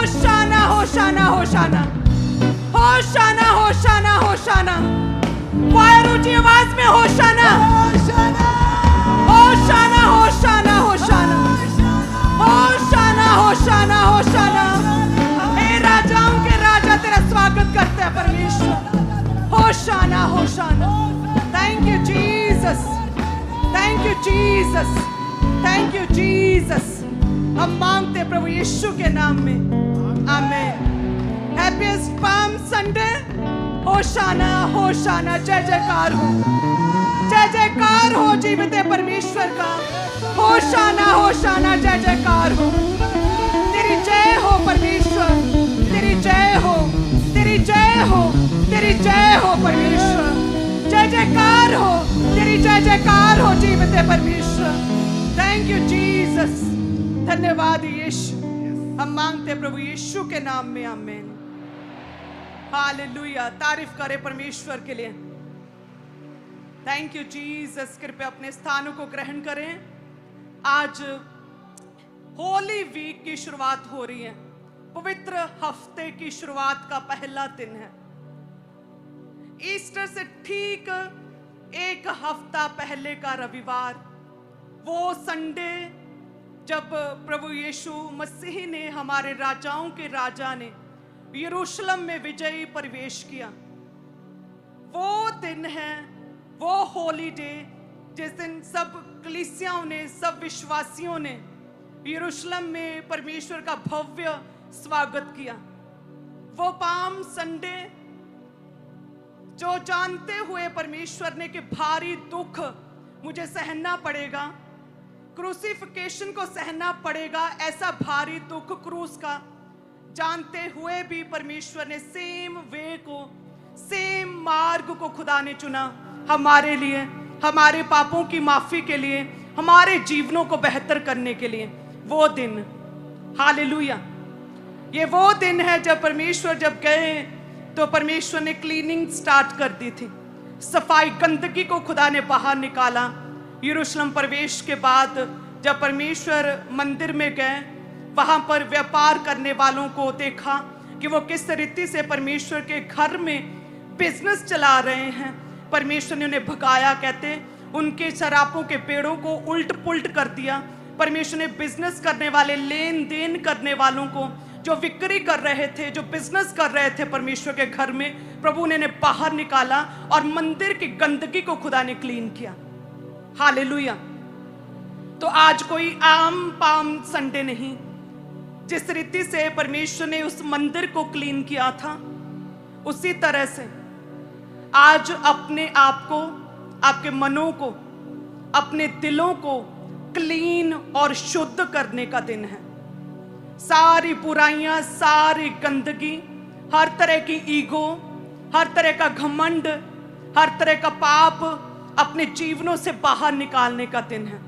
होशाना होशाना होशाना होशाना होशाना होशाना। Wire ऊंची आवाज में होशाना होशाना होशाना होशाना होशाना होशाना होशाना होशाना। हे राजाओं के राजा तेरा स्वागत करते हैं परमेश्वर। होशाना होशाना। Thank you Jesus, thank you Jesus, thank you Jesus. हम मांगते हैं प्रभु यीशु के नाम में, आमीन। Happiest palm Sunday. होशाना होशाना। जय जयकार हो, जय जयकार हो जीवित परमेश्वर का। होशाना होशाना। जय जयकार हो, तेरी जय हो परमेश्वर, तेरी जय हो, तेरी जय हो, तेरी जय हो परमेश्वर। जय जयकार हो, तेरी जय जयकार हो जीवित परमेश्वर। Thank you Jesus. धन्यवाद यीशु। हम मांगते हैं प्रभु यीशु के नाम में, आमीन। हालेलुया। तारीफ करें परमेश्वर के लिए। Thank you Jesus. कृपया अपने स्थानों को ग्रहण करें। आज होली वीक की शुरुआत हो रही है। पवित्र हफ्ते की शुरुआत का पहला दिन है। ईस्टर से ठीक एक हफ्ता पहले का रविवार, वो संडे जब प्रभु यीशु मसीह ने, हमारे राजाओं के राजा ने यरूशलेम में विजयी प्रवेश किया। वो दिन है, वो होली डे, जिस दिन सब कलीसियाओं ने, सब विश्वासियों ने यरूशलेम में परमेश्वर का भव्य स्वागत किया। वो पाम संडे जो जानते हुए परमेश्वर ने कि भारी दुख मुझे सहना पड़ेगा, क्रूसिफिकेशन को सहना पड़ेगा, ऐसा भारी दुख क्रूस का जानते हुए भी परमेश्वर ने सेम वे को, सेम मार्ग को खुदा ने चुना हमारे लिए, हमारे पापों की माफी के लिए, हमारे जीवनों को बेहतर करने के लिए। वो दिन, हालेलुया, ये वो दिन है जब परमेश्वर जब गए तो परमेश्वर ने क्लीनिंग स्टार्ट कर दी थी। सफाई, गंदगी को खुदा ने बाहर निकाला। यरूशलेम प्रवेश के बाद जब परमेश्वर मंदिर में गए, वहां पर व्यापार करने वालों को देखा कि वो किस रीति से परमेश्वर के घर में बिजनेस चला रहे हैं। परमेश्वर ने उन्हें भगाया, कहते उनके शराबों के पेड़ों को उल्ट पुल्ट कर दिया। परमेश्वर ने बिजनेस करने वाले, लेन देन करने वालों को, जो बिक्री कर रहे थे, जो बिजनेस कर रहे थे परमेश्वर के घर में, प्रभु ने बाहर निकाला और मंदिर की गंदगी को खुदा ने क्लीन किया। हालेलुया। तो आज कोई आम पाम संडे नहीं। जिस रीति से परमेश्वर ने उस मंदिर को क्लीन किया था, उसी तरह से आज अपने आप को, आपके मनों को, अपने दिलों को क्लीन और शुद्ध करने का दिन है। सारी बुराइयां, सारी गंदगी, हर तरह की ईगो, हर तरह का घमंड, हर तरह का पाप अपने जीवनों से बाहर निकालने का दिन है।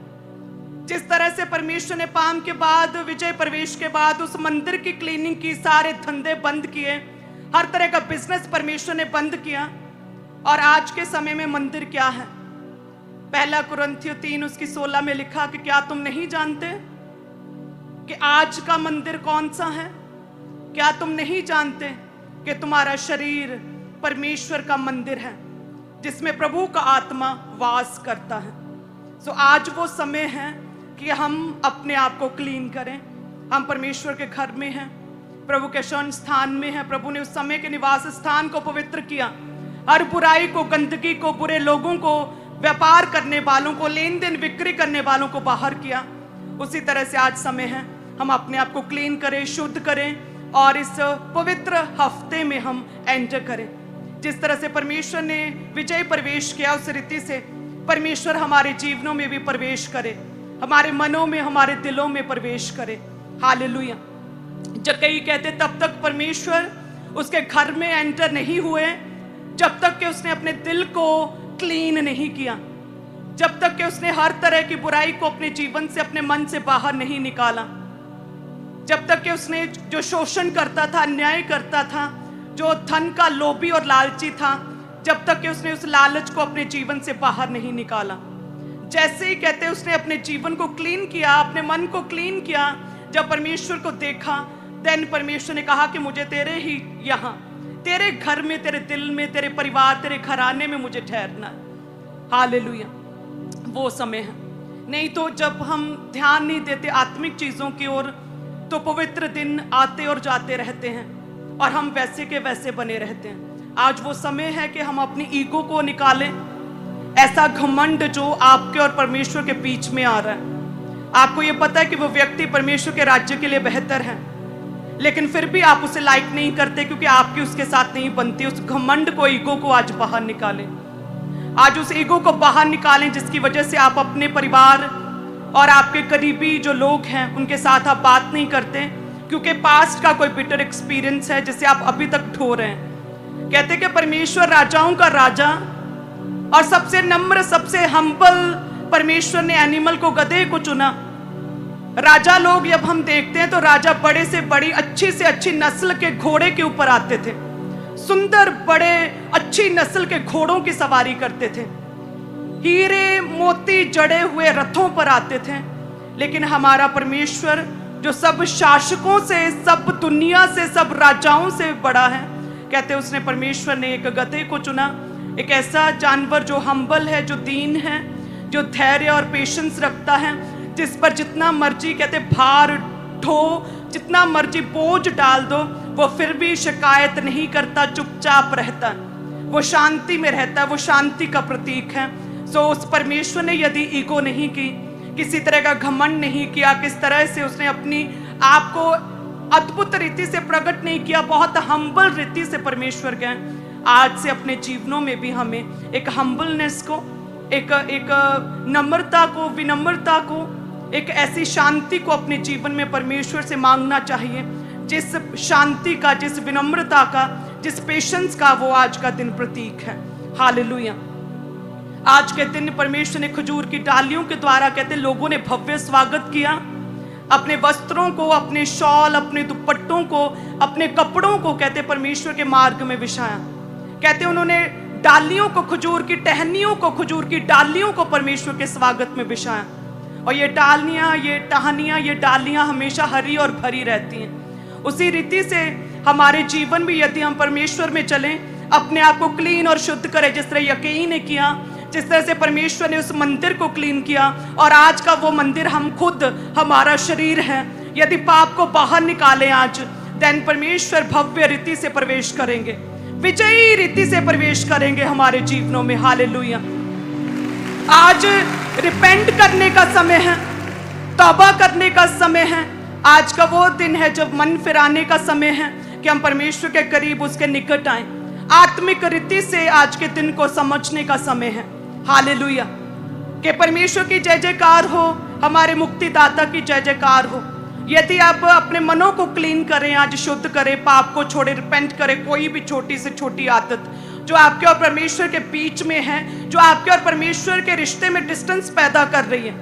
जिस तरह से परमेश्वर ने पाम के बाद, विजय प्रवेश के बाद उस मंदिर की क्लीनिंग की, सारे धंधे बंद किए, हर तरह का बिजनेस परमेश्वर ने बंद किया। और आज के समय में मंदिर क्या है? पहला कुरिन्थियों 3 उसकी 16 में लिखा कि क्या तुम नहीं जानते कि आज का मंदिर कौन सा है? क्या तुम नहीं जानते कि तुम्हारा शरीर परमेश्वर का मंदिर है, जिसमें प्रभु का आत्मा वास करता है। सो आज वो समय है कि हम अपने आप को क्लीन करें। हम परमेश्वर के घर में हैं, प्रभु के शरण स्थान में हैं। प्रभु ने उस समय के निवास स्थान को पवित्र किया। हर बुराई को, गंदगी को, बुरे लोगों को, व्यापार करने वालों को, लेन देन बिक्री करने वालों को बाहर किया। उसी तरह से आज समय है हम अपने आप को क्लीन करें, शुद्ध करें और इस पवित्र हफ्ते में हम एंटर करें। जिस तरह से परमेश्वर ने विजय प्रवेश किया, उस रीति से परमेश्वर हमारे जीवनों में भी प्रवेश करे, हमारे मनों में, हमारे दिलों में प्रवेश करे। हालेलुया। जक्कई कहते तब तक परमेश्वर उसके घर में एंटर नहीं हुए जब तक कि उसने अपने दिल को क्लीन नहीं किया, जब तक कि उसने हर तरह की बुराई को अपने जीवन से, अपने मन से बाहर नहीं निकाला, जब तक कि उसने जो शोषण करता था, अन्याय करता था, जो धन का लोभी और लालची था, जब तक कि उसने उस लालच को अपने जीवन से बाहर नहीं निकाला। जैसे ही कहते उसने अपने जीवन को क्लीन किया, अपने मन को क्लीन किया, जब परमेश्वर को देखा, देन परमेश्वर ने कहा कि मुझे तेरे ही यहाँ, तेरे घर में, तेरे दिल में, तेरे परिवार, तेरे घराने में मुझे ठहरना है। हालेलुया। वो समय है। नहीं तो जब हम ध्यान नहीं देते आत्मिक चीजों की ओर, तो पवित्र दिन आते और जाते रहते हैं और हम वैसे के वैसे बने रहते हैं। आज वो समय है कि हम अपनी ईगो को निकालें, ऐसा घमंड जो आपके और परमेश्वर के बीच में आ रहा है। आपको ये पता है कि वो व्यक्ति परमेश्वर के राज्य के लिए बेहतर है, लेकिन फिर भी आप उसे लाइक नहीं करते क्योंकि आपकी उसके साथ नहीं बनती। उस घमंड को, ईगो को आज बाहर निकालें। आज उस ईगो को बाहर निकालें जिसकी वजह से आप अपने परिवार और आपके करीबी जो लोग हैं उनके साथ आप बात नहीं करते, क्योंकि पास्ट का कोई बिटर एक्सपीरियंस है जिसे आप अभी तक ढो रहे हैं। कहते कि परमेश्वर राजाओं का राजा और सबसे नम्र, सबसे हम्बल परमेश्वर ने एनिमल को, गधे को चुना। राजा लोग जब हम देखते हैं तो राजा बड़े से बड़ी, अच्छी से अच्छी नस्ल के घोड़े के ऊपर आते थे, सुंदर बड़े अच्छी नस्ल के घोड़ों की सवारी करते थे, हीरे मोती जड़े हुए रथों पर आते थे। लेकिन हमारा परमेश्वर जो सब शासकों से, सब दुनिया से, सब राजाओं से बड़ा है, कहते उसने, परमेश्वर ने एक गधे को चुना, एक ऐसा जानवर जो हम्बल है, जो दीन है, जो धैर्य और पेशेंस रखता है, जिस पर जितना मर्जी कहते भार ढो, जितना मर्जी बोझ डाल दो, वो फिर भी शिकायत नहीं करता, चुपचाप रहता, वो शांति में रहता है, वो शांति का प्रतीक है। सो उस परमेश्वर ने यदि ईगो नहीं की, किसी तरह का घमंड नहीं किया, किस तरह से उसने अपनी आप को अद्भुत रीति से प्रकट नहीं किया, बहुत हम्बल रीति से परमेश्वर गए। आज से अपने जीवनों में भी हमें एक हम्बलनेस को, एक नम्रता को, विनम्रता को, एक ऐसी शांति को अपने जीवन में परमेश्वर से मांगना चाहिए, जिस शांति का, जिस विनम्रता का, जिस पेशेंस का वो आज का दिन प्रतीक है। हालेलुया। आज के दिन परमेश्वर ने खजूर की डालियों के द्वारा, कहते लोगों ने भव्य स्वागत किया, अपने वस्त्रों को, अपने शॉल, अपने दुपट्टों को, अपने कपड़ों को, कहते परमेश्वर के मार्ग में बिछाया। कहते उन्होंने डालियों को, खजूर की टहनियों को, खजूर की डालियों को परमेश्वर के स्वागत में बिछाया। और ये डालियां, ये टहनियां, ये डालियां हमेशा हरी और भरी रहती हैं। उसी रीति से हमारे जीवन में यदि हम परमेश्वर में चलें, अपने आप को क्लीन और शुद्ध करें, जिस तरह यकीन ने किया, जिस तरह से परमेश्वर ने उस मंदिर को क्लीन किया, और आज का वो मंदिर हम खुद, हमारा शरीर है। यदि पाप को बाहर निकालें आज, देन परमेश्वर भव्य रीति से प्रवेश करेंगे, विजयी रीति से प्रवेश करेंगे हमारे जीवनों में। हालेलुया। आज रिपेंट करने का समय है, तौबा करने का समय है। आज का वो दिन है जब मन फिराने का समय है कि हम परमेश्वर के करीब, उसके निकट आए। आत्मिक रीति से आज के दिन को समझने का समय है। हालेलुया। कि परमेश्वर की जय जयकार हो, हमारे मुक्तिदाता की जय जयकार हो। यदि आप अपने मनों को क्लीन करें, आज शुद्ध करें, पाप को छोड़े, रिपेंट करें, कोई भी छोटी से छोटी आदत जो आपके और परमेश्वर के बीच में है, जो आपके और परमेश्वर के रिश्ते में डिस्टेंस पैदा कर रही है,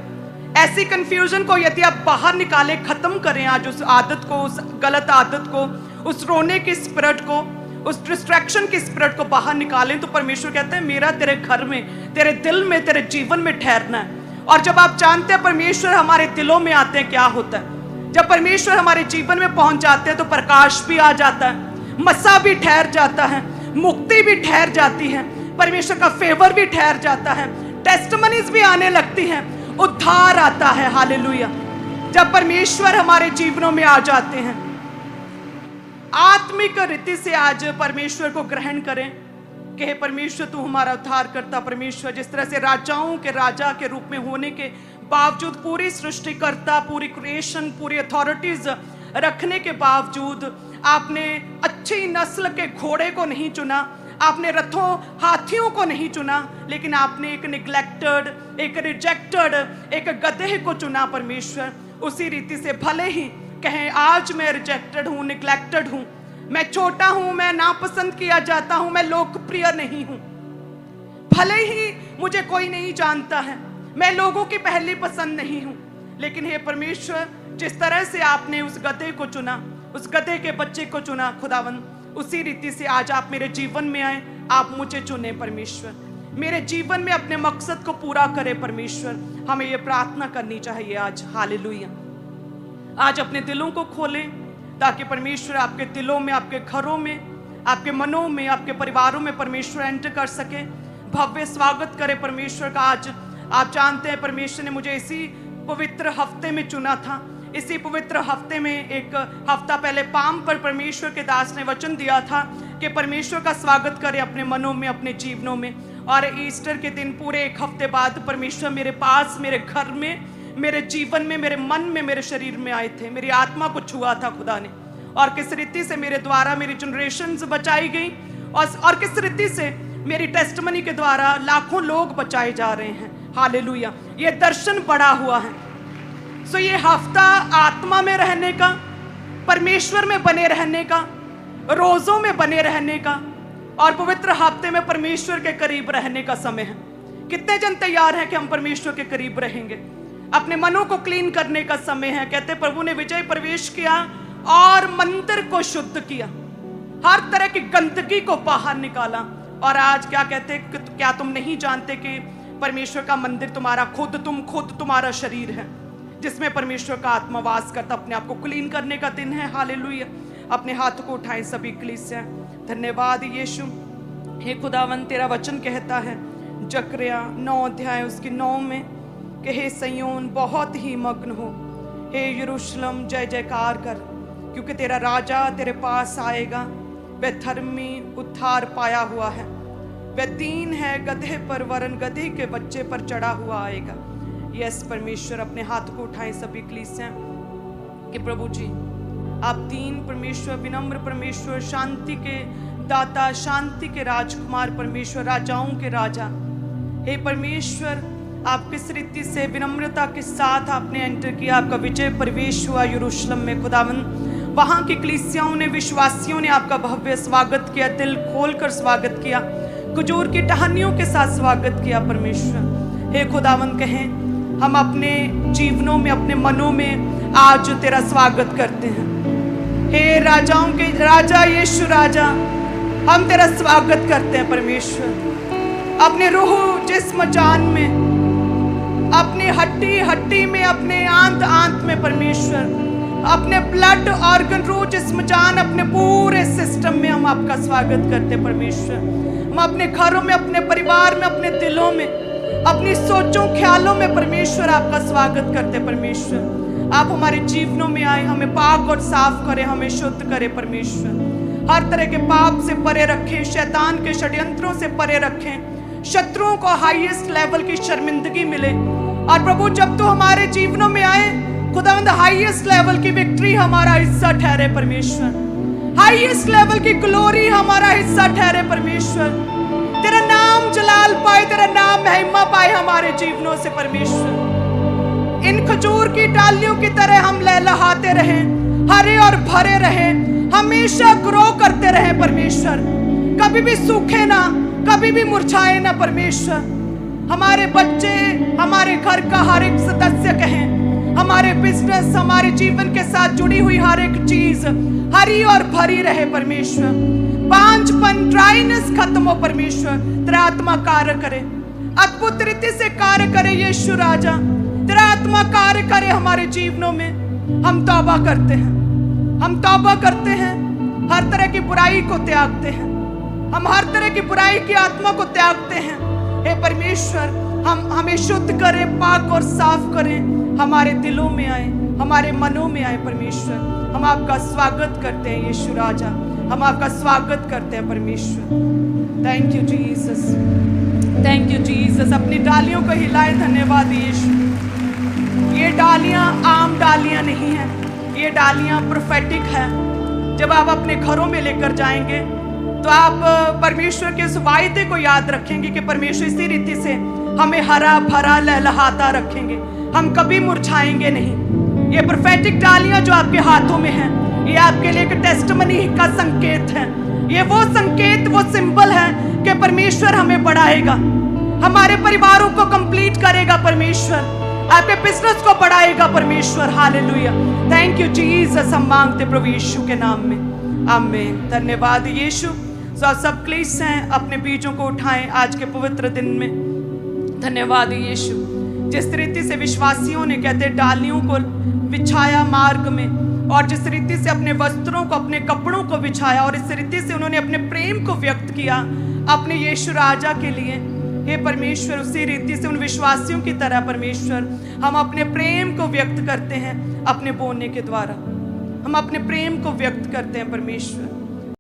ऐसी कंफ्यूजन को यदि आप बाहर निकालें, खत्म करें आज उस आदत को, उस गलत आदत को, उस रोने की स्पिरिट को, उस डिस्ट्रैक्शन की स्पिरिट को बाहर निकालें, तो परमेश्वर कहते हैं मेरा तेरे घर में, तेरे दिल में, तेरे जीवन में ठहरना है। और जब आप जानते हैं परमेश्वर हमारे दिलों में आते हैं, क्या होता है? जब परमेश्वर हमारे जीवन में पहुंच जाते हैं तो प्रकाश भी आ जाता है, मसा भी ठहर जाता है, मुक्ति भी ठहर जाती है, परमेश्वर का फेवर भी ठहर जाता है, टेस्टिमनीज भी आने लगती हैं, उद्धार आता है। हालेलुया। जब परमेश्वर हमारे जीवनों में आ जाते हैं, आत्मिक रीति से आज परमेश्वर को ग्रहण करें कि हे परमेश्वर तू हमारा उद्धार करता। परमेश्वर जिस तरह से राजाओं के राजा के रूप में होने के बावजूद, पूरी सृष्टिकर्ता, पूरी क्रिएशन, पूरी अथॉरिटीज रखने के बावजूद आपने अच्छी नस्ल के घोड़े को नहीं चुना, आपने रथों, हाथियों को नहीं चुना, लेकिन आपने एक निग्लेक्टेड, एक रिजेक्टेड, एक गधे को चुना। परमेश्वर उसी रीति से भले ही कहें आज मैं रिजेक्टेड हूं, निग्लेक्टेड हूं, मैं छोटा हूं, मैं नापसंद किया जाता हूं, मैं लोकप्रिय नहीं हूं, भले ही मुझे कोई नहीं जानता है, मैं लोगों की पहली पसंद नहीं हूं, लेकिन हे परमेश्वर जिस तरह से आपने उस गधे को चुना, उस गधे के बच्चे को चुना खुदावन, उसी रीति से आज आप मेरे जीवन में आए, आप मुझे चुने परमेश्वर, मेरे जीवन में अपने मकसद को पूरा करे परमेश्वर। हमें ये प्रार्थना करनी चाहिए आज। हालेलुया। आज अपने दिलों को खोलें, ताकि परमेश्वर आपके दिलों में, आपके घरों में, आपके मनों में, आपके परिवारों में परमेश्वर एंटर कर सके। भव्य स्वागत करे परमेश्वर का। आज आप जानते हैं परमेश्वर ने मुझे इसी पवित्र हफ्ते में चुना था। इसी पवित्र हफ्ते में एक हफ्ता पहले पाम पर परमेश्वर के दास ने वचन दिया था कि परमेश्वर का स्वागत करें अपने मनों में, अपने जीवनों में। और ईस्टर के दिन पूरे एक हफ्ते बाद परमेश्वर मेरे पास, मेरे घर में, मेरे जीवन में, मेरे मन में, मेरे शरीर में आए थे। मेरी आत्मा को छुआ था खुदा ने, और किस रीति से मेरे द्वारा मेरी जनरेशन्स बचाई गई, और किस रीति से मेरी टेस्टमनी के द्वारा लाखों लोग बचाए जा रहे हैं। हालेलुया, ये दर्शन बड़ा हुआ है। सो ये हफ्ता आत्मा में रहने का, परमेश्वर में बने रहने का, रोजों में बने रहने का, और पवित्र हफ्ते में परमेश्वर के करीब रहने का समय है। कितने जन तैयार हैं कि हम परमेश्वर के करीब रहेंगे? अपने मनों को क्लीन करने का समय है। कहते प्रभु ने विजय प्रवेश किया और मंदिर को शुद्ध किया, हर तरह की गंदगी को बाहर निकाला। और आज क्या कहते, क्या तुम नहीं जानते कि परमेश्वर का मंदिर तुम्हारा खुद तुम्हारा शरीर है, जिसमें परमेश्वर का आत्मा वास करता। अपने आप को क्लीन करने का दिन है। हालेलुया। अपने हाथ को उठाएं सभी कलीसिया। धन्यवाद यीशु। हे खुदावन, तेरा वचन कहता है जकरिया 9 अध्याय उसकी 9 में कि हे सिय्योन बहुत ही मग्न हो, हे यरूशलेम जय जयकार कर, क्योंकि तेरा राजा तेरे पास आएगा। वह धर्मी उद्धार पाया हुआ है, वह दीन है गधे पर, वरन गधे के बच्चे पर चढ़ा हुआ आएगा। यस परमेश्वर, अपने हाथ को उठाएं सभी कलीसिया कि प्रभु जी आप दीन परमेश्वर, विनम्र परमेश्वर, शांति के दाता, शांति के राजकुमार परमेश्वर, राजाओं के राजा। हे परमेश्वर, आप किस रीति से विनम्रता के साथ आपने एंटर किया, आपका विजय प्रवेश हुआ यरूशलेम में। खुदावन, वहां की कलीसियाओं ने, विश्वासियों ने आपका भव्य स्वागत किया, दिल खोलकर स्वागत किया, खजूर की टहनियों के साथ स्वागत किया परमेश्वर। हे खुदावन, कहें हम अपने जीवनों में, अपने मनों में आज तेरा स्वागत करते हैं। हे राजाओं के राजा यीशु राजा, हम तेरा स्वागत करते हैं परमेश्वर। अपने रूह, जिस्म, जान में, अपनी हड्डी हड्डी में, अपने आंत आंत में परमेश्वर, अपने ब्लड ऑर्गन, रूह, जिस्म, जान, अपने पूरे सिस्टम में हम आपका स्वागत करते हैं परमेश्वर। हम अपने घरों में, अपने परिवार में, अपने दिलों में, अपनी सोचों ख्यालों में परमेश्वर आपका स्वागत करते परमेश्वर। आप हमारे जीवनों में आए, हमें पाक और साफ करें, हमें शुद्ध करें परमेश्वर। हर तरह के पाप से परे रखें, शैतान के षड्यंत्रों से परे रखें, शत्रुओं को हाईएस्ट लेवल की शर्मिंदगी मिले। और प्रभु, जब तो हमारे जीवनों में आए खुदावंद, हाईएस्ट लेवल की विक्ट्री हमारा हिस्सा ठहरे परमेश्वर, हाईएस्ट लेवल की ग्लोरी हमारा हिस्सा ठहरे परमेश्वर। तेरा नाम जलाल पाए, तेरा नाम महिमा पाए हमारे जीवनों से परमेश्वर। इन खजूर की डालियों की तरह हम लहलहाते रहें, हरे और भरे रहें, हमेशा ग्रो करते रहें परमेश्वर। कभी भी सूखे ना, कभी भी मुरझाए ना परमेश्वर। हमारे बच्चे, हमारे घर का हर एक सदस्य कहें, हमारे बिजनेस, हमारे जीवन के साथ जुड़ी हुई हर एक चीज हरी और भरी रहे परमेश्वर। बांझपन, ड्राइनेस खत्म हो परमेश्वर। तेरा आत्मा कार्य करे, अद्भुत रीति से कार्य करे यीशु राजा। तेरा आत्मा कार्य करे हमारे जीवनों में। हम तौबा करते हैं, हम तौबा करते हैं, हर तरह की बुराई को त्यागते हैं, हम हर तरह की बुराई की आत्मा को त्यागते हैं। हे परमेश्वर, हमें शुद्ध करें, पाक और साफ करें, हमारे दिलों में आए, हमारे मनों में आए परमेश्वर। हम आपका स्वागत करते हैं यीशु राजा, हम आपका स्वागत करते हैं परमेश्वर। Thank you Jesus, thank you Jesus. अपनी डालियों को हिलाए। धन्यवाद यीशु। ये डालियां आम डालियां नहीं हैं, ये डालियां प्रोफेटिक है। जब आप अपने घरों में लेकर जाएंगे तो आप परमेश्वर के उस वायदे को याद रखेंगे कि परमेश्वर इसी रीति से हमें हरा भरा लहलहाता रखेंगे, हम कभी मुरझाएंगे नहीं। ये प्रोफेटिक डालियां जो आपके हाथों में हैं, ये आपके लिए एक टेस्टमनी का संकेत है। ये वो संकेत, वो सिंबल है कि परमेश्वर हमें बढ़ाएगा, हमारे परिवारों को कंप्लीट करेगा परमेश्वर, आपके बिजनेस को बढ़ाएगा परमेश्वर। Hallelujah, thank you Jesus. हम मांगते प्रभु यीशु के नाम में, आमीन। धन्यवाद यीशु। सब क्लीस हैं, अपने बीजों को उठाएं आज के पवित्र दिन में। धन्यवाद यीशु। जिस रीति से विश्वासियों ने कहते डालियों को बिछाया मार्ग में, और जिस रीति से अपने वस्त्रों को, अपने कपड़ों को बिछाया और इस रीति से उन्होंने अपने प्रेम को व्यक्त किया अपने यीशु राजा के लिए, हे परमेश्वर, उसी रीति से उन विश्वासियों की तरह परमेश्वर हम अपने प्रेम को व्यक्त करते हैं। अपने बोलने के द्वारा हम अपने प्रेम को व्यक्त करते हैं परमेश्वर।